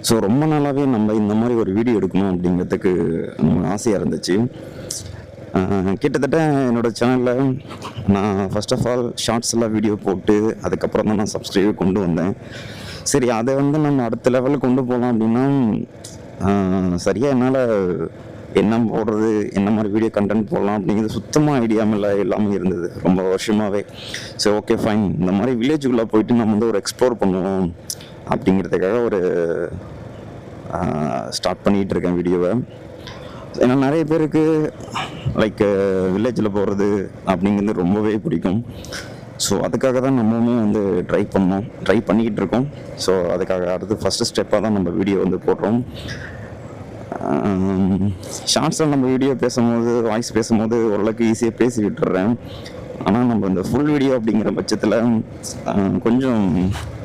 So ரொம்ப நாளாகவே நம்ம இந்த மாதிரி ஒரு வீடியோ எடுக்கணும் அப்படிங்கிறதுக்கு ஆசையாக இருந்துச்சு. கிட்டத்தட்ட என்னோடய சேனலில் நான் ஃபர்ஸ்ட் ஆஃப் ஆல் ஷார்ட்ஸ் எல்லாம் வீடியோ போட்டு அதுக்கப்புறம் தான் நான் சப்ஸ்கிரைப் கொண்டு வந்தேன். சரி, அதை நம்ம அடுத்த லெவலுக்கு கொண்டு போகலாம் அப்படின்னா சரியாக என்னால் என்ன போடுறது, என்ன மாதிரி வீடியோ கண்டென்ட் போடலாம் அப்படிங்கிறது சுத்தமாக ஐடியாமில்ல எல்லாமே இருந்தது ரொம்ப வருஷமாகவே. சரி, ஓகே ஃபைன், இந்த மாதிரி வில்லேஜுக்குள்ளே போயிட்டு நம்ம ஒரு எக்ஸ்ப்ளோர் பண்ணுவோம் அப்படிங்கிறதுக்காக ஒரு ஸ்டார்ட் பண்ணிகிட்டு இருக்கேன் வீடியோவை. ஏன்னா நிறைய பேருக்கு லைக் வில்லேஜில் போகிறது அப்படிங்கிறது ரொம்பவே பிடிக்கும். ஸோ அதுக்காக தான் நம்மளுமே ட்ரை பண்ணிக்கிட்டு இருக்கோம். ஸோ அதுக்காக அடுத்து ஃபஸ்ட்டு ஸ்டெப்பாக தான் நம்ம வீடியோ போடுறோம். ஷார்ட்ஸில் நம்ம வீடியோ வாய்ஸ் பேசும்போது ஓரளவுக்கு ஈஸியாக பேசி விட்டுறேன். ஆனால் நம்ம இந்த ஃபுல் வீடியோ அப்படிங்கிற பட்சத்தில் கொஞ்சம்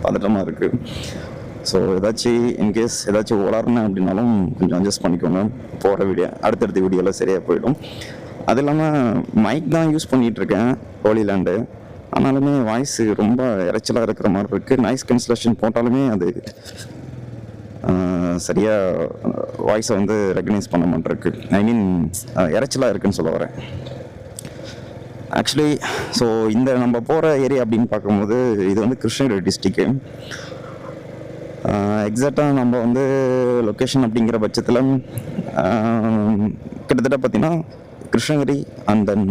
பதட்டமாக இருக்குது. ஸோ இன்கேஸ் ஏதாச்சும் உளர்னேன் அப்படின்னாலும் கொஞ்சம் அட்ஜஸ்ட் பண்ணிக்கோங்க. போகிற வீடியோ அடுத்தடுத்த வீடியோவில் சரியாக போயிடும். அது இல்லாமல் மைக் தான் யூஸ் பண்ணிகிட்ருக்கேன் ஹோலிலேண்டு. ஆனாலுமே வாய்ஸ் ரொம்ப இறைச்சலாக இருக்கிற மாதிரி இருக்குது. நாய்ஸ் கேன்சலேஷன் போட்டாலுமே அது சரியாக வாய்ஸை ரெக்கக்னைஸ் பண்ண மாட்டேருக்கு. ஐ மீன் இறைச்சலாக இருக்குன்னு சொல்ல வரேன். ஆக்சுவலி ஸோ இந்த நம்ம போகிற ஏரியா அப்படின்னு பார்க்கும்போது இது கிருஷ்ணகிரி டிஸ்ட்ரிக்கு. எக்ஸாக்டாக நம்ம லொக்கேஷன் அப்படிங்கிற பட்சத்தில் கிட்டத்தட்ட பார்த்திங்கன்னா Krishnagiri and then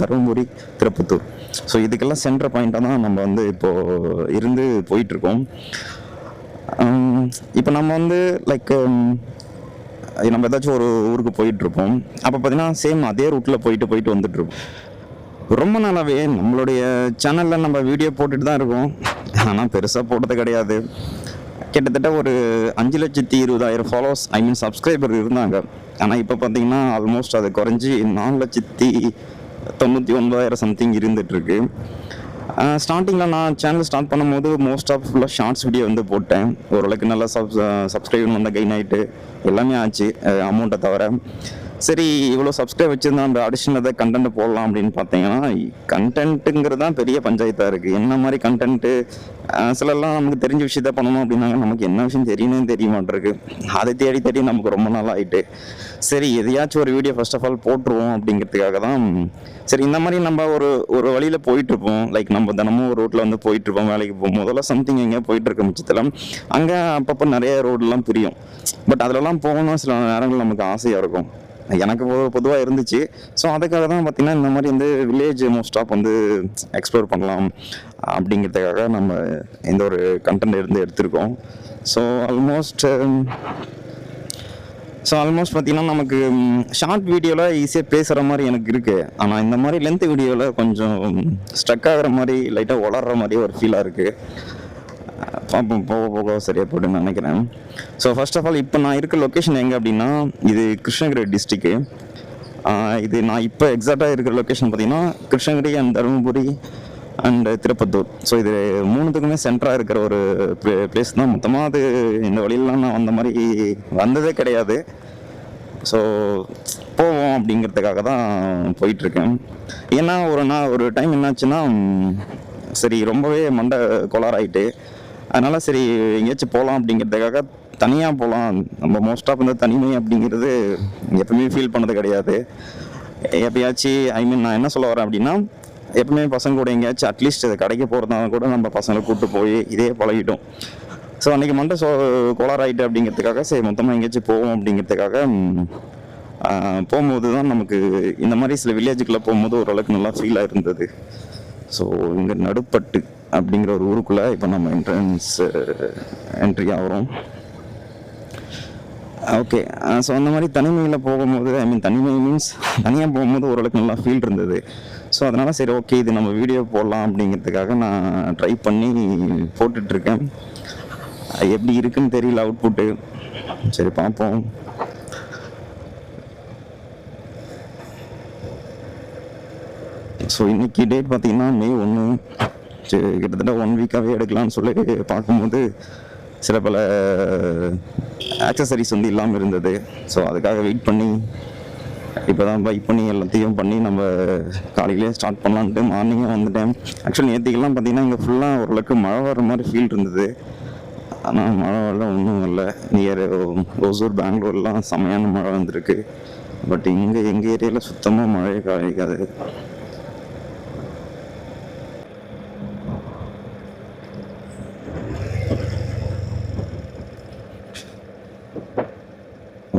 Dharmapuri, Tirupattur. So இதுக்கெல்லாம் சென்டர் பாயிண்ட்டாக தான் நம்ம இப்போது இருந்து போயிட்டுருக்கோம். இப்போ நம்ம லைக் நம்ம ஏதாச்சும் ஒரு ஊருக்கு போயிட்டுருப்போம். அப்போ பார்த்திங்கன்னா சேம் அதே ரூட்டில் போயிட்டு வந்துட்டுருப்போம். ரொம்ப நாளாகவே நம்மளுடைய சேனலில் நம்ம வீடியோ போட்டுட்டு தான் இருக்கோம். ஆனால் பெருசாக போட்டது கிடையாது. கிட்டத்தட்ட ஒரு 5,20,000 ஃபாலோவர்ஸ், ஐ மீன் சப்ஸ்கிரைபர் இருந்தாங்க. ஆனால் இப்போ பார்த்தீங்கன்னா ஆல்மோஸ்ட் அது குறைஞ்சி 4,99,000 சம்திங் இருந்துகிட்ருக்கு. ஸ்டார்டிங்கில் நான் சேனல் ஸ்டார்ட் பண்ணும்போது மோஸ்ட் ஆஃப் ஃபுல்லாக ஷார்ட்ஸ் வீடியோ போட்டேன். ஓரளவுக்கு நல்லா சப்ஸ்கிரைபர் கெயின் ஆகிட்டு எல்லாமே ஆச்சு, அமௌண்ட்டை தவிர. சரி, இவ்வளோ சப்ஸ்கிரைப் வச்சுருந்தா நம்ம அடிஷ்னல் ஏதாவது கண்டென்ட் போடலாம் அப்படின்னு பார்த்தீங்கன்னா கண்டென்ட்டுங்கிறது தான் பெரிய பஞ்சாயத்தாக இருக்குது. என்ன மாதிரி கண்டென்ட்டு சிலர்லாம் நமக்கு தெரிஞ்ச விஷயத்த பண்ணணும் அப்படின்னாங்க. நமக்கு என்ன விஷயம் தெரியணும்னு தெரிய மாட்டேருக்கு. அதை தேடி நமக்கு ரொம்ப நாள் ஆகிட்டு, சரி எதையாச்சும் ஒரு வீடியோ ஃபர்ஸ்ட் ஆஃப் ஆல் போட்டுருவோம் அப்படிங்கிறதுக்காக தான். சரி, இந்த மாதிரி நம்ம ஒரு வழியில் போயிட்டுருப்போம். லைக் நம்ம தினமும் ஒரு ரோட்டில் போயிட்டுருப்போம் வேலைக்கு போகும்போதெல்லாம் சம்திங் எங்கேயா போயிட்டுருக்க பட்சத்தில் அங்கே அப்பப்போ நிறைய ரோடெலாம் பிரியும். பட் அதிலலாம் போகணும் சில நேரங்கள் நமக்கு ஆசையாக இருக்கும். எனக்கு பொதுவாக இருந்துச்சு. ஸோ அதுக்காக தான் பார்த்திங்கன்னா இந்த மாதிரி வில்லேஜ் மோஸ்ட் ஆஃப் எக்ஸ்ப்ளோர் பண்ணலாம் அப்படிங்கிறதுக்காக நம்ம இந்த ஒரு கண்டென்ட் எடுத்திருக்கோம். ஸோ ஆல்மோஸ்ட் பார்த்திங்கன்னா நமக்கு ஷார்ட் வீடியோவில் ஈஸியாக பேசுகிற மாதிரி எனக்கு இருக்குது. ஆனால் இந்த மாதிரி லென்த் வீடியோவில் கொஞ்சம் ஸ்ட்ரக் ஆகிற மாதிரி, லைட்டாக வளர்கிற மாதிரி ஒரு ஃபீலாக இருக்குது. பார்ப்போம், போக சரியாக போய்ட்டுன்னு நினைக்கிறேன். ஸோ ஃபர்ஸ்ட் ஆஃப் ஆல் இப்போ நான் இருக்க லொக்கேஷன் எங்கே அப்படின்னா இது கிருஷ்ணகிரி டிஸ்ட்ரிக்கு. இது நான் இப்போ எக்ஸாக்டாக இருக்கிற லொக்கேஷன் பார்த்திங்கன்னா Krishnagiri and Dharmapuri and Tirupattur. So இது மூணுத்துக்குமே சென்டராக இருக்கிற ஒரு பிளேஸ் தான். மொத்தமாக அது இந்த வழியிலாம் நான் அந்த மாதிரி வந்ததே கிடையாது. ஸோ போவோம் அப்படிங்கிறதுக்காக தான் போயிட்டுருக்கேன். ஏன்னா ஒரு டைம் என்னாச்சுன்னா சரி ரொம்பவே மண்டை கோளாறாயிட்டு, அதனால் சரி எங்கேயாச்சும் போகலாம் அப்படிங்கிறதுக்காக தனியாக போகலாம். நம்ம மோஸ்ட் ஆஃப் தனிமை அப்படிங்கிறது எப்பவுமே ஃபீல் பண்ணது கிடையாது. எப்பயாச்சும் ஐ மீன் நான் என்ன சொல்ல வரேன் அப்படின்னா, எப்பவுமே பசங்க கூட எங்கேயாச்சும் அட்லீஸ்ட் கடைக்கு போகிறதா கூட நம்ம பசங்களை கூப்பிட்டு போய் இதே பழகிட்டோம். ஸோ அன்றைக்கி மண்டை கோளாறாயிட்டு அப்படிங்கிறதுக்காக சரி மொத்தமாக எங்கேயாச்சும் போவோம் அப்படிங்கிறதுக்காக போகும்போது தான் நமக்கு இந்த மாதிரி சில வில்லேஜுக்குள்ளே போகும்போது ஓரளவுக்கு நல்லா ஃபீலாக இருந்தது. ஸோ இங்கே நடுப்பட்டு அப்படிங்கிற ஒரு ஊருக்குள்ளே இப்போ நம்ம என்ட்ரி ஆகிறோம். ஓகே, ஸோ அந்த மாதிரி தனிமையில் போகும்போது ஐ மீன் தனிமை மீன்ஸ் தனியாக போகும்போது ஓரளவுக்கு நல்லா ஃபீல் இருந்தது. ஸோ அதனால் சரி ஓகே இது நம்ம வீடியோ போடலாம் அப்படிங்கிறதுக்காக நான் ட்ரை பண்ணி போட்டுட்ருக்கேன். எப்படி இருக்குன்னு தெரியல அவுட்புட்டு. சரி பார்ப்போம். ஸோ இன்றைக்கி டேட் பார்த்திங்கன்னா May 1. சரி, கிட்டத்தட்ட 1 வீக்காகவே எடுக்கலான்னு சொல்லி பார்க்கும்போது சில பல ஆக்சசரிஸ் இல்லாமல் இருந்தது. ஸோ அதுக்காக வெயிட் பண்ணி இப்போ தான் பை பண்ணி எல்லாத்தையும் பண்ணி நம்ம காலையிலே ஸ்டார்ட் பண்ணலான்ட்டு மார்னிங்காக வந்துட்டேன். ஆக்சுவலி நேற்றுக்கெல்லாம் பார்த்திங்கன்னா இங்கே ஃபுல்லாக ஓரளவுக்கு மழை வர மாதிரி ஃபீல் இருந்தது. ஆனால் மழை வெள்ளம் ஒன்றும் இல்லை. நியர் ஓசூர் பெங்களூர்லாம் செமையான மழை வந்திருக்கு. பட் இங்கே எங்கள் ஏரியாவில் சுத்தமாக மழையே காய்க்காது.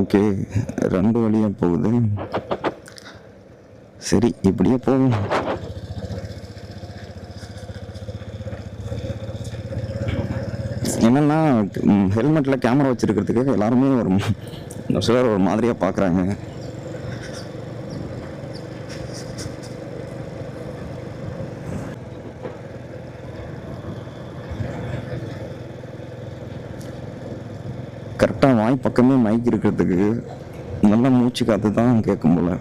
ஓகே, 2 வழியாக போகுது. சரி, இப்படியே போகும். என்னென்னா ஹெல்மெட்டில் கேமரா வச்சுருக்கிறதுக்கு எல்லாருமே ஒரு சிலர் ஒரு மாதிரியாக பார்க்குறாங்க. கரெக்டாக வாய் பக்கமே மைக் இருக்கிறதுக்கு நல்லா மூச்சு காற்று தான் கேட்கும் போல.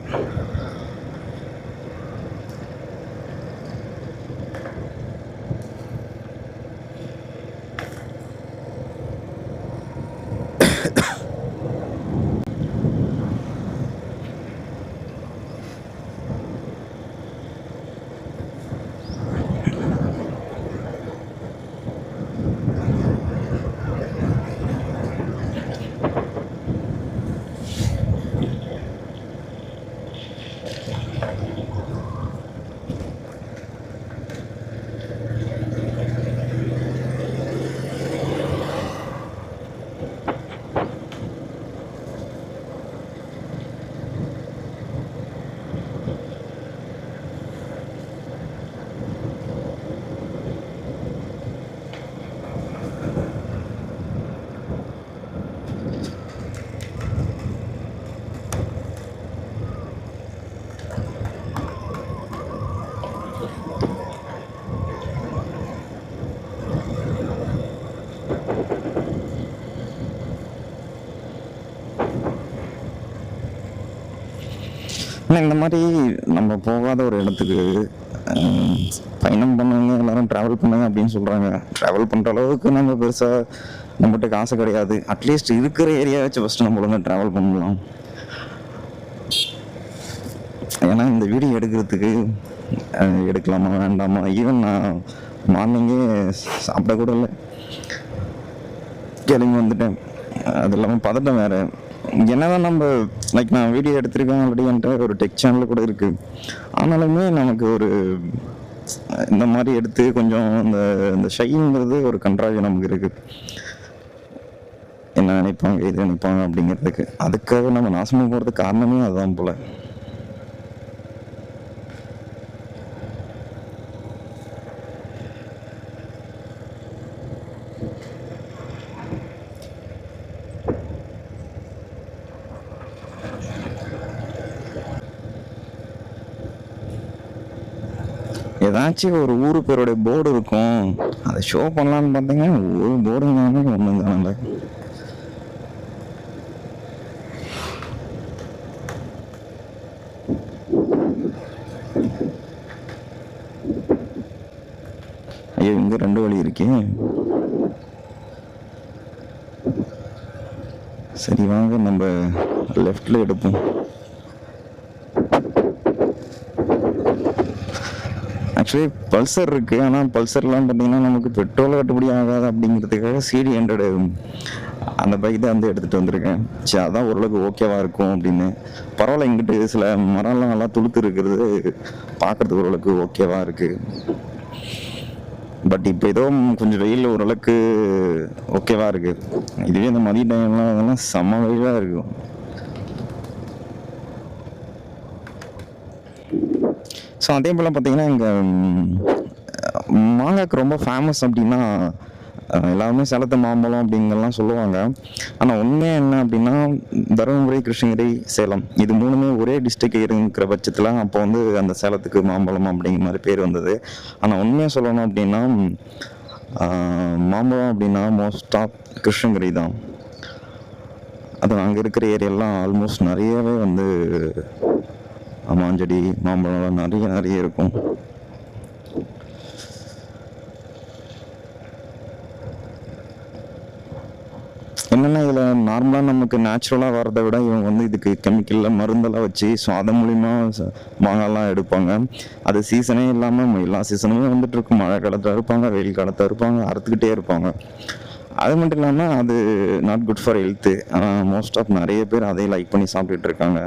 ஆனால் இந்த மாதிரி நம்ம போகாத ஒரு இடத்துக்கு பயணம் பண்ணுங்க, எல்லாரும் ட்ராவல் பண்ணுங்க அப்படின்னு சொல்கிறாங்க. ட்ராவல் பண்ணுற அளவுக்கு நம்ம பெருசாக நம்மகிட்ட காசு கிடையாது. அட்லீஸ்ட் இருக்கிற ஏரியா வச்சு ஃபஸ்ட்டு நம்ம ஒழுங்காக ட்ராவல் பண்ணலாம். ஏன்னா இந்த வீடியோ எடுக்கிறதுக்கு எடுக்கலாமா வேண்டாமா, ஈவன் நான் மார்னிங்கே சாப்பிட கூட இல்லை, கிளம்பி வந்துட்டேன். அது இல்லாமல் பதட்டம் வேறு. என்னதான் நம்ம லைக் நான் வீடியோ எடுத்திருக்கேன் ஆல்ரெடி, என்கிட்ட ஒரு டெக் சேனல் கூட இருக்குது. ஆனாலுமே நமக்கு ஒரு இந்த மாதிரி எடுத்து கொஞ்சம் இந்த ஷைங்கிறது ஒரு கண்ட்ராவி நமக்கு இருக்குது. என்ன நினைப்பாங்க, இது நினைப்பாங்க அப்படிங்கிறதுக்கு. அதுக்காக நம்ம நாசமாக போகிறதுக்கு காரணமே அதுதான் போல். ஏதாச்சும் ஒரு ஊரு பேருடைய போர்டு இருக்கும், அதை ஷோ பண்ணலான்னு பார்த்தீங்கன்னா ஒரு போர்டு ஒன்றும் தானே. ஐயோ, இங்கே 2 வழி இருக்கே. சரி வாங்க, நம்ம லெஃப்டில் எடுப்போம். ஆக்சுவலி பல்சர் இருக்குது, ஆனால் பல்சர்லாம் பார்த்தீங்கன்னா நமக்கு பெட்ரோல் கட்டுப்படி ஆகாது. அப்படிங்கிறதுக்காக CD100 அந்த பைக் தான் வந்து எடுத்துகிட்டு வந்திருக்கேன். சரி, அதான் ஓரளவுக்கு ஓகேவாக இருக்கும் அப்படின்னு. பரவாயில்ல, இங்கிட்டு சில மரம்லாம் நல்லா துளுத்து இருக்கிறது பார்க்குறதுக்கு ஓரளவுக்கு ஓகேவாக இருக்குது. பட் இப்போ ஏதோ கொஞ்சம் வெயில் ஓரளவுக்கு ஓகேவாக இருக்குது. இதுவே இந்த மதிய டைம்லாம் அதெல்லாம் செம்ம வெயிலாக இருக்கும். ஸோ அதே போல் பார்த்தீங்கன்னா இங்கே மாங்காய்க்கு ரொம்ப ஃபேமஸ் அப்படின்னா எல்லாருமே சேலத்து மாம்பழம் அப்படிங்கலாம் சொல்லுவாங்க. ஆனால் உண்மையாக என்ன அப்படின்னா தருமபுரி, கிருஷ்ணகிரி, சேலம் இது 3மே ஒரே டிஸ்ட்ரிக்ட் இருக்கிற பட்சத்தில் அப்போ வந்து அந்த சேலத்துக்கு மாம்பழம் அப்படிங்கிற மாதிரி பேர் வந்தது. ஆனால் உண்மையாக சொல்லணும் அப்படின்னா மாம்பழம் அப்படின்னா மோஸ்ட் ஆஃப் கிருஷ்ணகிரி தான். அது அங்கே இருக்கிற ஏரியாலாம் ஆல்மோஸ்ட் நிறையவே வந்து மாஞ்செடி, மாம்பழம் நிறைய இருக்கும். என்னென்னா இதில் நார்மலாக நமக்கு நேச்சுரலாக வரதை விட இவங்க வந்து இதுக்கு கெமிக்கலில் மருந்தெல்லாம் வச்சு ஸோ அதன் மூலிமா மாங்காய்லாம் எடுப்பாங்க. அது சீசனே இல்லாமல் எல்லா சீசனுமே வந்துட்டு இருக்கும். மழை காலத்தில் இருப்பாங்க, வெயில் காலத்தில் இருப்பாங்க, அறுத்துக்கிட்டே இருப்பாங்க. அது மட்டும் இல்லாமல் அது நாட் குட் ஃபார் ஹெல்த்து. ஆனால் மோஸ்ட் ஆஃப் நிறைய பேர் அதே லைக் பண்ணி சாப்பிட்டுட்டு இருக்காங்க.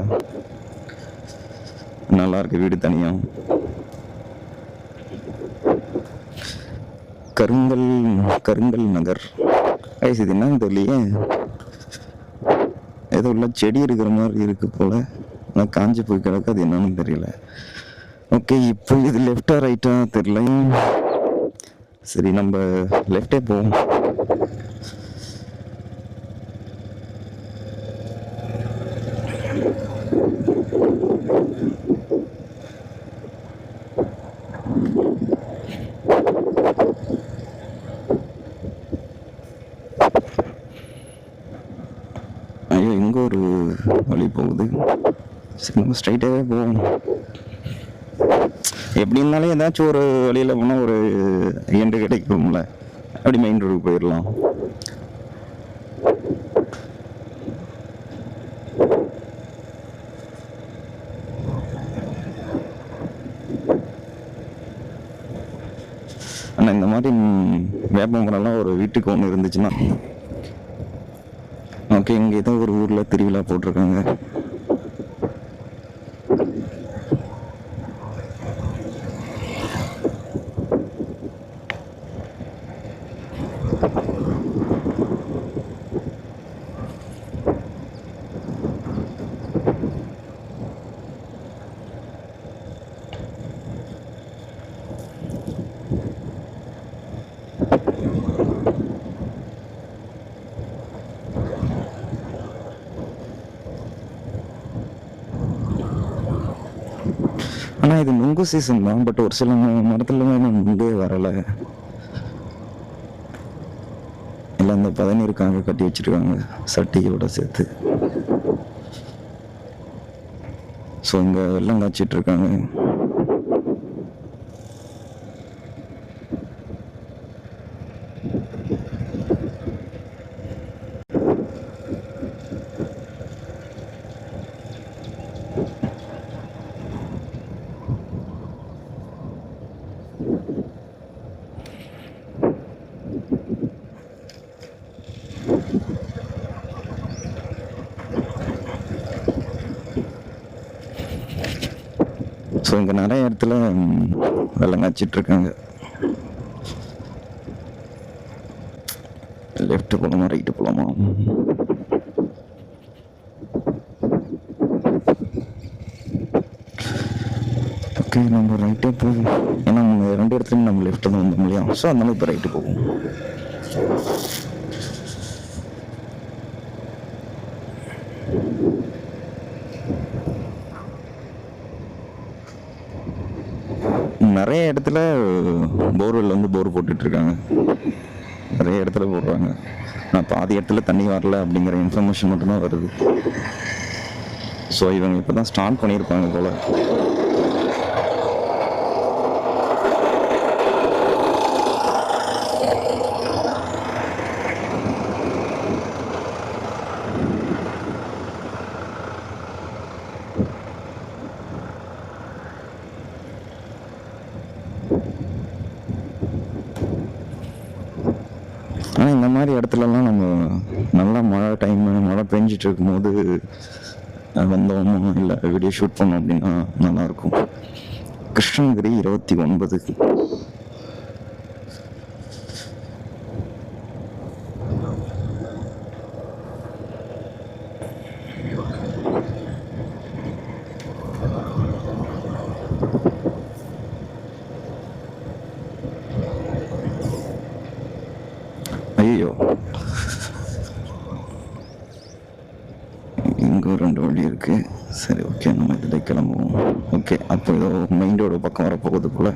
நல்லா இருக்கு வீடு தனியாக. கருங்கல் நகர். இது என்னன்னு தெரியலையே, ஏதோ உள்ள செடி இருக்கிற மாதிரி இருக்கு போல. ஆனால் காஞ்சி போய் கிடக்கு, அது என்னன்னு தெரியல. ஓகே, இப்போ இது லெஃப்டா ரைட்டா தெரியல. சரி, நம்ம லெஃப்டே போவோம். ஐயோ, இங்கே ஒரு வழி போகுது. சரி, நம்ம ஸ்ட்ரைட்டாகவே போவோம். எப்படி இருந்தாலும் ஏதாச்சும் ஒரு வழியில் போனால் ஒரு எண்டு கிடைக்கும்ல. அப்படி மெயின் ரோடுக்கு போயிடலாம். ஆனால் இந்த மாதிரி வேப்ப மரம்லாம் ஒரு வீட்டுக்கு ஒன்று இருந்துச்சுன்னா ஓகே. இங்கே ஏதோ ஒரு ஊரில் திருவிழா போட்டிருக்காங்க. ஆனால் இது நுங்கு சீசன் தான். பட் ஒரு சில மரத்துல நுங்கே வரலை. இல்லை, இந்த பதநீருக்காக கட்டி வச்சிருக்காங்க சட்டியோட சேர்த்து. ஸோ இங்கே வெள்ளம் காய்ச்சிட்டு இருக்காங்க. ஸோ இங்கே நிறைய இடத்துல வெள்ளம் காய்ச்சிட்டு இருக்காங்க. லெஃப்ட் போகலாமா ரைட்டு போகலாமா? ஓகே, நம்ம ரைட்டே போவோம். ஏன்னா நம்ம 2 இடத்துலையும் நம்ம லெஃப்ட்டில் தான் வந்தோம் இல்லையா? ஸோ அதனால இப்போ ரைட்டு போவோம். நிறைய இடத்துல போர்வெல் வந்து போர் போட்டுட்ருக்காங்க. நிறைய இடத்துல போடுறாங்க. நான் பாதி இடத்துல தண்ணி வரல அப்படிங்கிற இன்ஃபர்மேஷன் மட்டும்தான் வருது. ஸோ இவங்க இப்போ தான் ஸ்டார்ட் பண்ணியிருப்பாங்க போல். ஆனால் இந்த மாதிரி இடத்துலலாம் நம்ம நல்லா மழை பெஞ்சிட்டு இருக்கும்போது வந்தோமோ இல்லை வீடியோ ஷூட் பண்ணோம் அப்படின்னா நல்லாயிருக்கும். கிருஷ்ணகிரி 29. ஐயோ, இங்கே 2 வழி இருக்கு. சரி, ஓகே, நம்ம இதில் கிளம்புவோம். ஓகே, அப்போ ஏதோ மெயின் ரோடு பக்கம் வரப்போகுது போல.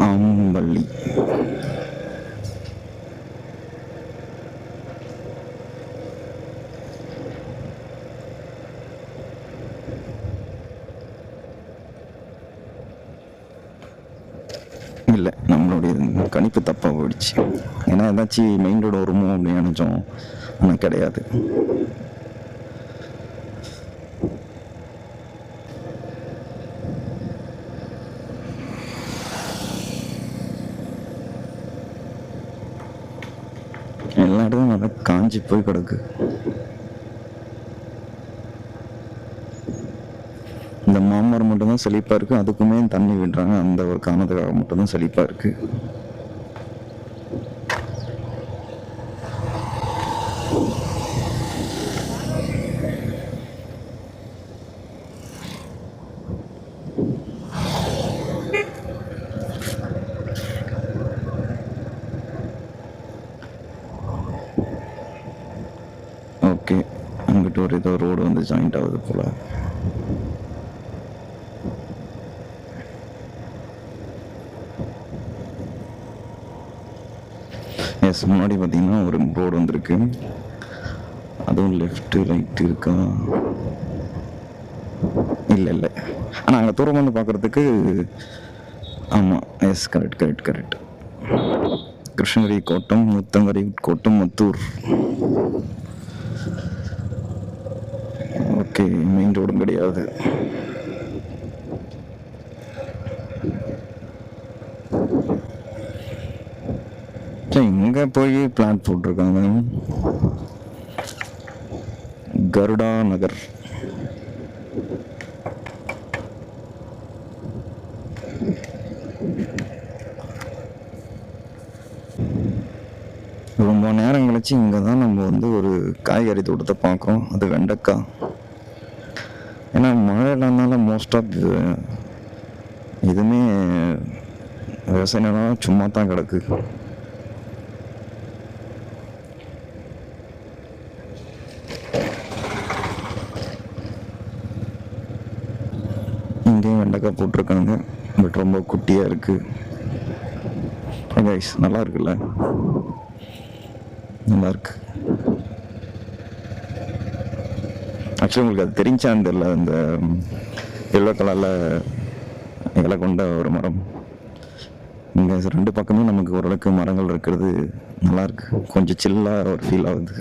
ஆம்பள்ளி. இல்லை, நம்மளுடைய கணிப்பு தப்பாக போயிடுச்சு. ஏன்னா ஏதாச்சும் மெயின் ரோடு வருமோ அப்படின்னு நினச்சோம். ஆனால் கிடையாது. மழை காஞ்சி போய் கிடக்கு. இந்த மாமரம் மட்டும்தான் செழிப்பாக இருக்குது, அதுக்குமே தண்ணி விடுறாங்க, அந்த ஒரு காரணத்துக்காக மட்டும்தான் செழிப்பாக இருக்குது. ஓகே, அங்கிட்ட ஒரு ஏதோ ரோடு வந்து ஜாயிண்ட் ஆகுது போல். எஸ், முன்னாடி பார்த்தீங்கன்னா ஒரு ரோடு வந்திருக்கு, அதுவும் லெஃப்ட்டு ரைட்டு இருக்கா? இல்லை, ஆனால் அங்கே தூரம் வந்து பார்க்குறதுக்கு. ஆமாம், எஸ், கரெக்ட். கிருஷ்ணகிரி கோட்டம், முத்தங்கரை கோட்டம், முத்தூர். ஓகே, மெயின் ரோடும் கிடையாது. இங்கே போய் பிளான் போட்டிருக்காங்க, கருடா நகர். ரொம்ப நேரம் கழிச்சு இங்கே தான் நம்ம வந்து ஒரு காய்கறி தோட்டத்தை பார்க்குறோம். அது வெண்டைக்காய். ஏன்னா மழை இல்லாதனால மோஸ்ட் ஆஃப் எதுவுமே விவசாய நிலம் சும்மா தான் கிடக்கு. இங்கேயும் வெண்டைக்காய் போட்டிருக்காங்க, பட் ரொம்ப குட்டியாக இருக்குது. நல்லா இருக்குல்ல, நல்லா இருக்கு. ஆக்சுவலி உங்களுக்கு அது தெரிஞ்சான்னு தெரியல, இந்த எல்லோ கலரில் இலை கொண்ட ஒரு மரம். இங்கே 2 பக்கமும் நமக்கு ஓரளவுக்கு மரங்கள் இருக்கிறது நல்லாயிருக்கு, கொஞ்சம் சில்லாக ஒரு ஃபீல் ஆகுது.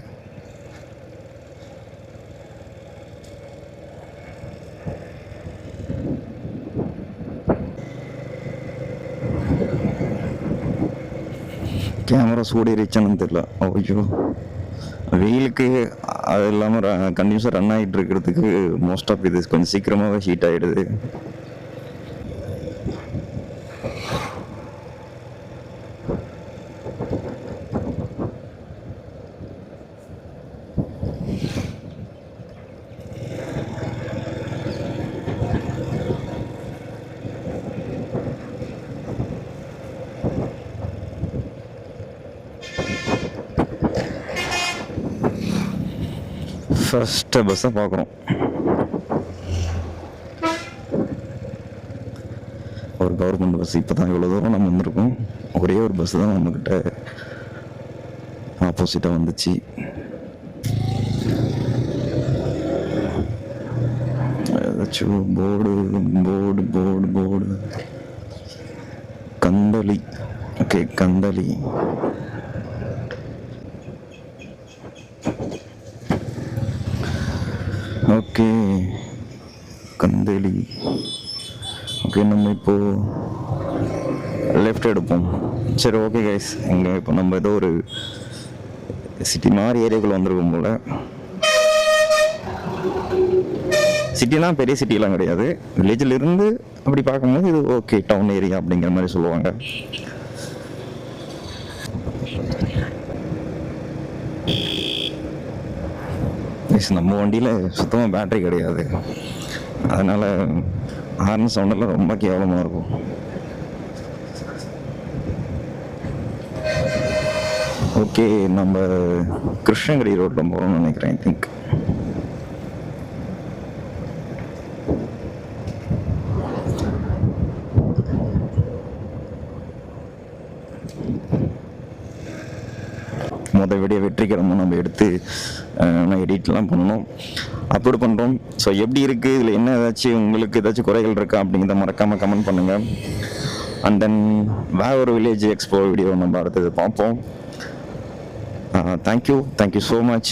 கேமரா சூடேறிச்சான்னு தெரியல. ஐயோ, வெயிலுக்கு அது இல்லாமல் கண்டினியூஸாக ரன் ஆகிட்டு இருக்கிறதுக்கு மோஸ்ட் ஆஃப் இது கொஞ்சம் சீக்கிரமாகவே ஹீட் ஆகிடுது. ஃபர்ஸ்ட் பஸ்ஸை பார்க்குறோம். ஒரு கவர்மெண்ட் பஸ். இப்போ தான் இவ்வளோ தூரம் நம்ம வந்திருக்கோம், ஒரே ஒரு பஸ் தான் நம்மக்கிட்ட ஆப்போசிட்டாக வந்துச்சு. ஏதாச்சும் board Kandhili. Okay, Kandhili. Okay, Kandhili. Okay, நம்ம இப்போ லெஃப்ட் எடுப்போம். சரி, ஓகே கைஸ், இங்கே இப்போ நம்ம ஏதோ ஒரு சிட்டி மாதிரி ஏரியாக்குள்ள வந்திருக்கோம் போல. சிட்டினா பெரிய சிட்டிலாம் கிடையாது, வில்லேஜில் இருந்து அப்படி பார்க்கும்போது இது ஓகே டவுன் ஏரியா அப்படிங்கிற மாதிரி சொல்லுவாங்க. நம்ம வண்டியில் சுத்தமாக பேட்டரி கிடையாது, அதனால் ஹார்ன் சவுண்டெல்லாம் ரொம்ப கேவலமாக இருக்கும். ஓகே, நம்ம கிருஷ்ணகிரி ரோட்டில் போகிறோம்னு நினைக்கிறேன். ஐ திங்க் வீடியோ வெற்றிகரமாக நம்ம எடுத்து எடிட்லாம் பண்ணணும், அப்லோட் பண்ணுறோம். ஸோ எப்படி இருக்குது, இதில் என்ன ஏதாச்சும் உங்களுக்கு ஏதாச்சும் குறைகள் இருக்கா அப்படிங்கிறத மறக்காமல் கமெண்ட் பண்ணுங்கள். அண்ட் தென் வேறு ஒரு வில்லேஜ் எக்ஸ்ப்ளோர் வீடியோ நம்ம அடுத்தது பார்ப்போம். Thank you so much.